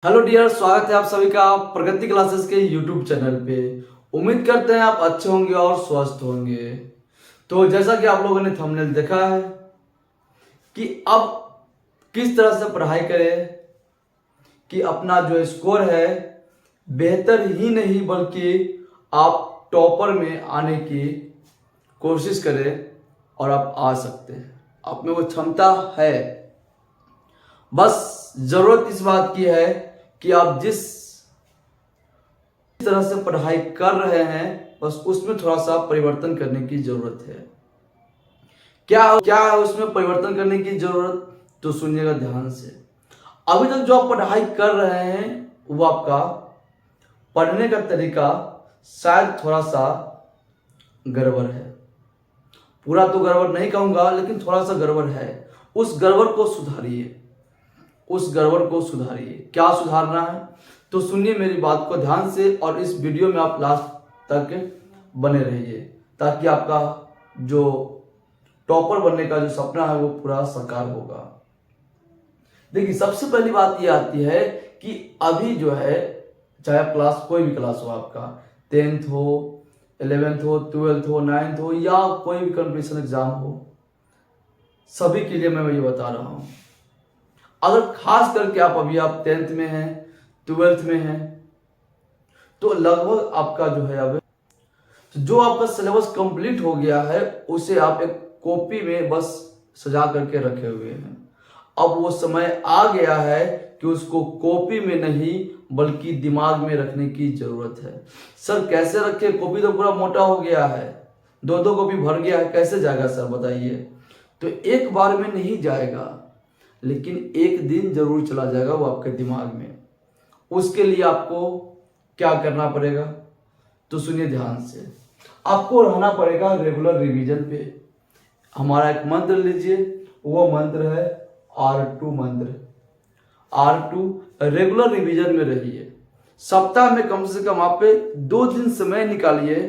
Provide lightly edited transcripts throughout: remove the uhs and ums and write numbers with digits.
Hello dear, स्वागत है आप सभी का प्रगति क्लासेस के यूट्यूब चैनल पे। उम्मीद करते हैं आप अच्छे होंगे और स्वस्थ होंगे। तो जैसा कि आप लोगों ने थंबनेल देखा है कि अब किस तरह से पढ़ाई करें कि अपना जो स्कोर है बेहतर ही नहीं बल्कि आप टॉपर में आने की कोशिश करें और आप आ सकते हैं। आप में वो क्षमता है, बस जरूरत इस बात की है कि आप जिस तरह से पढ़ाई कर रहे हैं बस उसमें थोड़ा सा परिवर्तन करने की जरूरत है। क्या है उसमें परिवर्तन करने की जरूरत, तो सुनिएगा ध्यान से। अभी तक जो आप पढ़ाई कर रहे हैं वो आपका पढ़ने का तरीका शायद थोड़ा सा गड़बड़ है। पूरा तो गड़बड़ नहीं कहूंगा, लेकिन थोड़ा सा गड़बड़ है। उस गड़बड़ को सुधारिए, उस गड़बड़ को सुधारिए। क्या सुधारना है तो सुनिए मेरी बात को ध्यान से, और इस वीडियो में आप लास्ट तक बने रहिए ताकि आपका जो टॉपर बनने का जो सपना है वो पूरा साकार होगा। देखिए, सबसे पहली बात ये आती है कि अभी जो है, चाहे क्लास कोई भी क्लास हो, आपका 10th हो, 11th हो, 12th हो, 9th हो, या कोई भी कंपटीशन एग्जाम हो, सभी के लिए मैं ये बता रहा हूं। अगर खास करके आप 10th में हैं, 12th में हैं, तो लगभग आपका जो है अब जो आपका सिलेबस कंप्लीट हो गया है उसे आप एक कॉपी में बस सजा करके रखे हुए हैं। अब वो समय आ गया है कि उसको कॉपी में नहीं बल्कि दिमाग में रखने की जरूरत है। सर कैसे रखे, कॉपी तो पूरा मोटा हो गया है, 2-2 कॉपी भर गया है, कैसे जाएगा सर बताइए। तो एक बार में नहीं जाएगा, लेकिन एक दिन जरूर चला जाएगा वो आपके दिमाग में। उसके लिए आपको क्या करना पड़ेगा तो सुनिए ध्यान से। आपको रहना पड़ेगा रेगुलर रिवीजन पे। हमारा एक मंत्र लीजिए, वो मंत्र है R2 मंत्र। R2 रेगुलर रिवीजन में रहिए। सप्ताह में कम से कम आप 2 दिन समय निकालिए,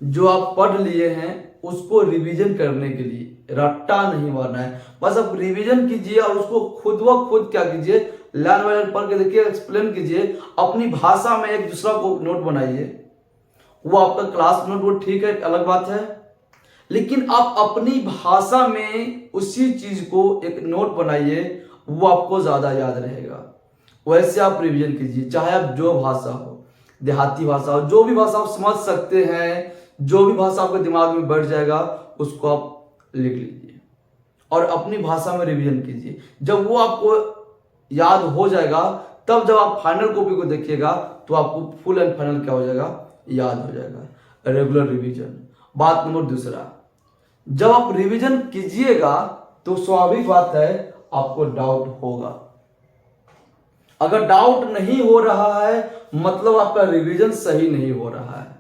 जो आप पढ़ लिए हैं उसको रिवीजन करने के लिए। रट्टा नहीं मारना है, बस आप रिवीजन कीजिए और उसको खुद व खुद क्या कीजिए, लाइन बाय लाइन पढ़ के देखिए, एक्सप्लेन कीजिए अपनी भाषा में। एक दूसरा को नोट बनाइए। वो आपका क्लास नोट वो ठीक है, अलग बात है, लेकिन आप अपनी भाषा में उसी चीज को एक नोट बनाइए, वो आपको ज्यादा याद रहेगा। वैसे आप रिवीजन कीजिए, चाहे आप जो भाषा हो, देहाती भाषा हो, जो भी भाषा आप समझ सकते हैं, जो भी भाषा आपके दिमाग में बैठ जाएगा उसको आप लिख लीजिए और अपनी भाषा में रिवीजन कीजिए। जब वो आपको याद हो जाएगा, तब जब आप फाइनल कॉपी को देखिएगा तो आपको फुल एंड फाइनल क्या हो जाएगा, याद हो जाएगा। Regular revision. बात नंबर दूसरा, जब आप रिवीजन कीजिएगा तो स्वाभाविक बात है आपको डाउट होगा। अगर डाउट नहीं हो रहा है मतलब आपका रिवीजन सही नहीं हो रहा है।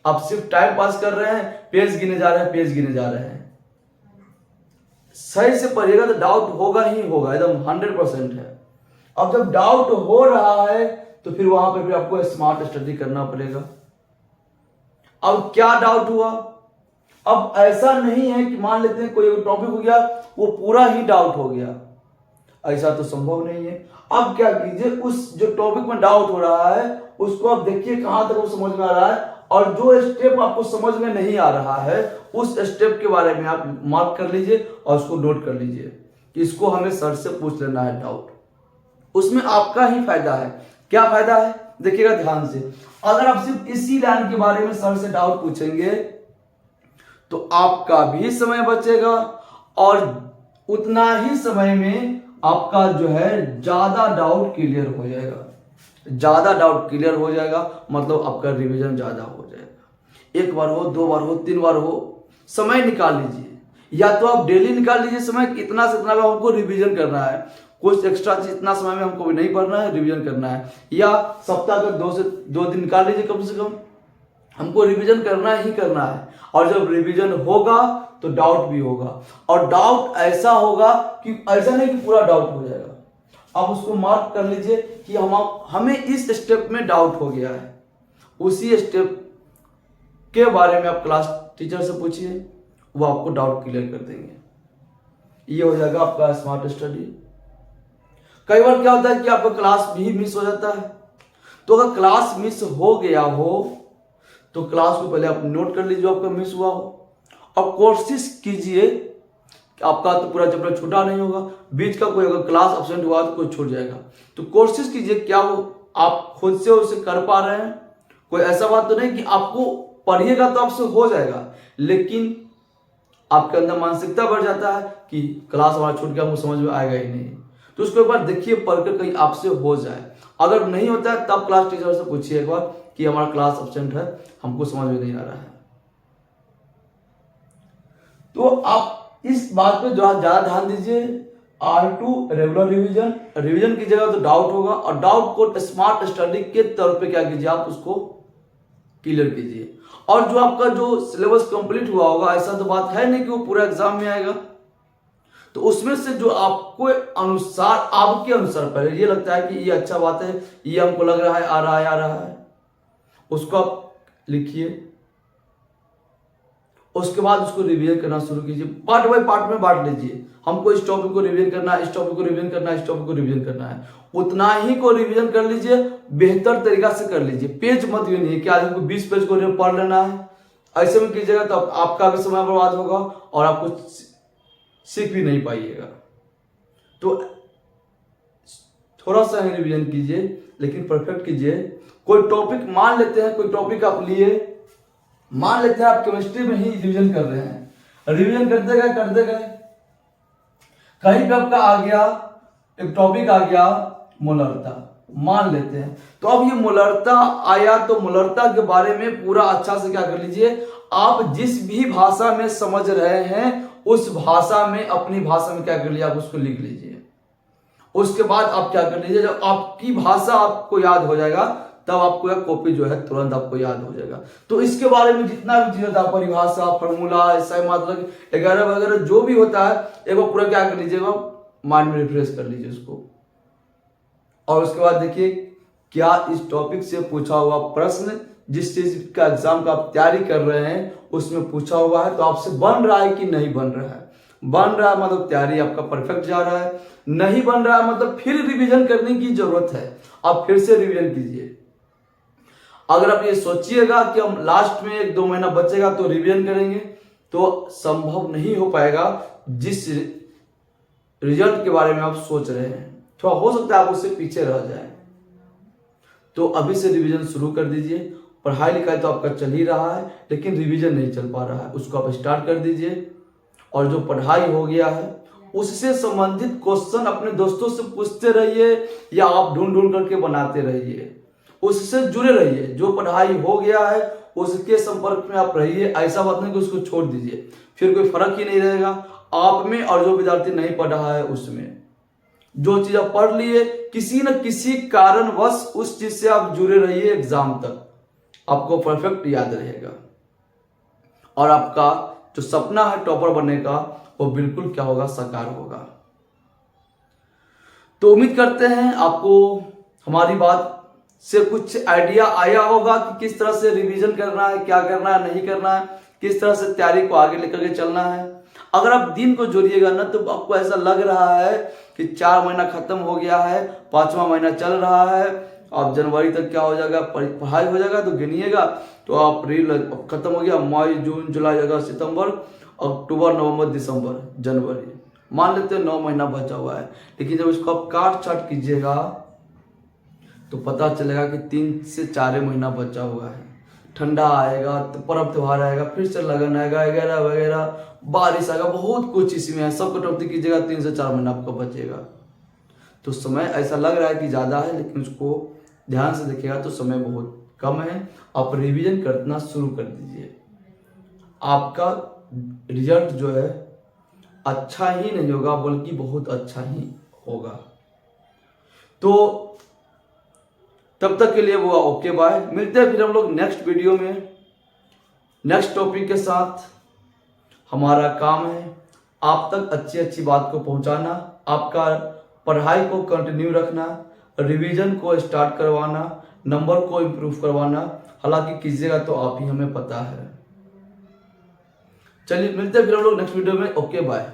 आप सिर्फ टाइम पास कर रहे हैं, पेज गिने जा रहे हैं, पेज गिने जा रहे हैं। सही से पढ़िएगा तो डाउट होगा ही होगा, एकदम 100% है। अब जब डाउट हो रहा है तो फिर वहां पर फिर आपको स्मार्ट स्टडी करना पड़ेगा। अब क्या डाउट हुआ, अब ऐसा नहीं है कि मान लेते हैं कोई टॉपिक हो गया वो पूरा ही डाउट हो गया, ऐसा तो संभव नहीं है। अब क्या कीजिए, उस जो टॉपिक में डाउट हो रहा है उसको आप देखिए कहां तक वो समझ में आ रहा है, और जो स्टेप आपको समझ में नहीं आ रहा है उस स्टेप के बारे में आप मार्क कर लीजिए और उसको नोट कर लीजिए कि इसको हमें सर से पूछ लेना है डाउट। उसमें आपका ही फायदा है। क्या फायदा है देखिएगा ध्यान से। अगर आप सिर्फ इसी लाइन के बारे में सर से डाउट पूछेंगे तो आपका भी समय बचेगा और उतना ही समय में आपका जो है ज्यादा डाउट क्लियर हो जाएगा। ज्यादा डाउट क्लियर हो जाएगा मतलब आपका रिवीजन ज्यादा हो जाएगा। 1 बार हो, 2 बार हो, 3 बार हो, समय निकाल लीजिए। या तो आप डेली निकाल लीजिए समय, इतना से इतना में हमको रिवीजन करना है, कुछ एक्स्ट्रा चीज इतना समय में हमको भी नहीं पढ़ना है, रिवीजन करना है। या सप्ताह का 2 से 2 दिन निकाल लीजिए, कम से कम हमको रिवीजन करना ही करना है। और जब रिवीजन होगा तो डाउट भी होगा, और डाउट ऐसा होगा कि ऐसा नहीं कि पूरा डाउट हो जाएगा। आप उसको मार्क कर लीजिए कि हमें इस स्टेप में डाउट हो गया है, उसी स्टेप के बारे में आप क्लास टीचर से पूछिए, वो आपको डाउट क्लियर कर देंगे। ये हो जाएगा आपका स्मार्ट स्टडी। कई बार क्या होता है कि आपका क्लास भी मिस हो जाता है। तो अगर क्लास मिस हो गया हो तो क्लास को पहले आप नोट कर लीजिए आपका मिस हुआ हो, और कोशिश कीजिए आपका तो पूरा चैप्टर छूटा नहीं होगा, बीच का कोई अगर क्लास एब्सेंट हुआ तो कोई छूट जाएगा। तो कोशिश कीजिए क्या वो आप खुद से उसे कर पा रहे हैं। कोई ऐसा बात तो नहीं कि आपको पढ़िएगा तो आपसे हो जाएगा, लेकिन आपके अंदर मानसिकता बढ़ जाता है कि क्लास हमारा छूट गया, मुझे समझ में आएगा ही नहीं। तो उसको एक बार देखिए पढ़कर कहीं आपसे हो जाए। अगर नहीं होता है तब क्लास टीचर से पूछिए एक बार कि हमारा क्लास एब्सेंट है, हमको समझ में नहीं आ रहा है। तो आप इस बात पे ज्यादा ध्यान दीजिए। R2 रेगुलर रिवीजन कीजिएगा तो डाउट होगा, और डाउट को स्मार्ट स्टडी के तौर पे क्या कीजिए आप उसको क्लियर कीजिए। और जो आपका जो सिलेबस कंप्लीट हुआ होगा, ऐसा तो बात है नहीं कि वो पूरा एग्जाम में आएगा, तो उसमें से जो आपको अनुसार आपके अनुसार पहले ये लगता है कि ये अच्छा बात है, ये हमको लग रहा है आ रहा है, उसको आप लिखिए। उसके बाद उसको रिवीजन करना शुरू कीजिए, पार्ट बाय पार्ट में बांट लीजिए। हमको इस टॉपिक को रिवीजन करना है, इस टॉपिक को रिवीजन करना है, इस टॉपिक को रिवीजन करना है, उतना ही को रिवीजन कर लीजिए, बेहतर तरीका से कर लीजिए। पेज मत गिनिए कि आज हमको 20 पेज को पढ़ लेना है, ऐसे में कीजिएगा तो आपका भी समय बर्बाद होगा और आप कुछ सीख भी नहीं पाइएगा। तो थोड़ा सा ही रिवीजन कीजिए, लेकिन परफेक्ट कीजिए। कोई टॉपिक मान लेते हैं, कोई टॉपिक आप लिए, मान लेते हैं आप केमिस्ट्री में ही रिवीजन कर रहे हैं, रिवीजन करते गए कहीं पे आपका आ गया एक टॉपिक आ गया मोलरता, मान लेते हैं। तो अब ये मोलरता आया तो मोलरता के बारे में पूरा अच्छा से क्या कर लीजिए, आप जिस भी भाषा में समझ रहे हैं उस भाषा में, अपनी भाषा में क्या कर लीजिए, आप उसको लिख लीजिए। उसके बाद आप क्या कर लीजिए, जब आपकी भाषा आपको याद हो जाएगा तब आपको यह कॉपी जो है तुरंत आपको याद हो जाएगा। तो इसके बारे में जितना भी चीज होता है, परिभाषा, फॉर्मूला, SI मात्रक वगैरह वगैरह जो भी होता है, एक बार पूरा क्या कर लीजिएगा, माइंड में रिफ्रेश कर लीजिए उसको। और उसके बाद देखिए क्या इस टॉपिक से पूछा हुआ प्रश्न, जिस चीज का एग्जाम का आप तैयारी कर रहे हैं उसमें पूछा हुआ है, तो आपसे बन रहा है कि नहीं बन रहा है। बन रहा है मतलब तैयारी आपका परफेक्ट जा रहा है, नहीं बन रहा है मतलब फिर रिवीजन करने की जरूरत है, आप फिर से रिवीजन कीजिए। अगर आप ये सोचिएगा कि हम लास्ट में 1-2 महीना बचेगा तो रिवीजन करेंगे, तो संभव नहीं हो पाएगा। जिस रिजल्ट के बारे में आप सोच रहे हैं, थोड़ा हो सकता है आप उससे पीछे रह जाए, तो अभी से रिवीजन शुरू कर दीजिए। पढ़ाई लिखाई तो आपका चल ही रहा है, लेकिन रिवीजन नहीं चल पा रहा है, उसको आप स्टार्ट कर दीजिए। और जो पढ़ाई हो गया है उससे संबंधित क्वेश्चन अपने दोस्तों से पूछते रहिए, या आप ढूंढ करके बनाते रहिए, उससे जुड़े रहिए। जो पढ़ाई हो गया है उसके संपर्क में आप रहिए, ऐसा बात नहीं कि उसको छोड़ दीजिए, फिर कोई फर्क ही नहीं रहेगा आप में और जो विद्यार्थी नहीं पढ़ रहा है उसमें। जो चीज आप पढ़ लिए, किसी न किसी कारणवश उस चीज से आप जुड़े रहिए, एग्जाम तक आपको परफेक्ट याद रहेगा, और आपका जो सपना है टॉपर बनने का वो बिल्कुल क्या होगा, साकार होगा। तो उम्मीद करते हैं आपको हमारी बात से कुछ आइडिया आया होगा कि किस तरह से रिवीजन करना है, क्या करना है, नहीं करना है, किस तरह से तैयारी को आगे लेकर के चलना है। अगर आप दिन को जोड़िएगा ना तो आपको ऐसा लग रहा है कि 4 महीना खत्म हो गया है, 5वां महीना चल रहा है, अब जनवरी तक क्या हो जाएगा, पढ़ाई हो जाएगा। तो गिनिएगा तो अप्रैल खत्म हो गया, मई, जून, जुलाई, अगस्त, सितंबर, अक्टूबर, नवंबर, दिसंबर, जनवरी, मान लेते हैं 9 महीना बचा हुआ है। लेकिन जब इसको आप काट छाट कीजिएगा तो पता चलेगा कि 3 से 4 महीना बचा हुआ है। ठंडा आएगा तो पर्व त्योहार आएगा, फिर से लगन आएगा वगैरह वगैरह, बारिश आएगा, बहुत कुछ इसमें है। सब कटौती कीजिएगा 3 से 4 महीना आपका बचेगा। तो समय ऐसा लग रहा है कि ज़्यादा है, लेकिन उसको ध्यान से देखिएगा तो समय बहुत कम है। आप रिवीजन करना शुरू कर दीजिए, आपका रिजल्ट जो है अच्छा ही नहीं होगा बल्कि बहुत अच्छा ही होगा। तो तब तक के लिए वो ओके बाय, मिलते हैं फिर हम लोग नेक्स्ट वीडियो में नेक्स्ट टॉपिक के साथ। हमारा काम है आप तक अच्छी अच्छी बात को पहुंचाना, आपका पढ़ाई को कंटिन्यू रखना, रिवीजन को स्टार्ट करवाना, नंबर को इम्प्रूव करवाना। हालांकि कीजिएगा तो आप ही, हमें पता है। चलिए मिलते हैं फिर हम लोग नेक्स्ट वीडियो में, ओके बाय।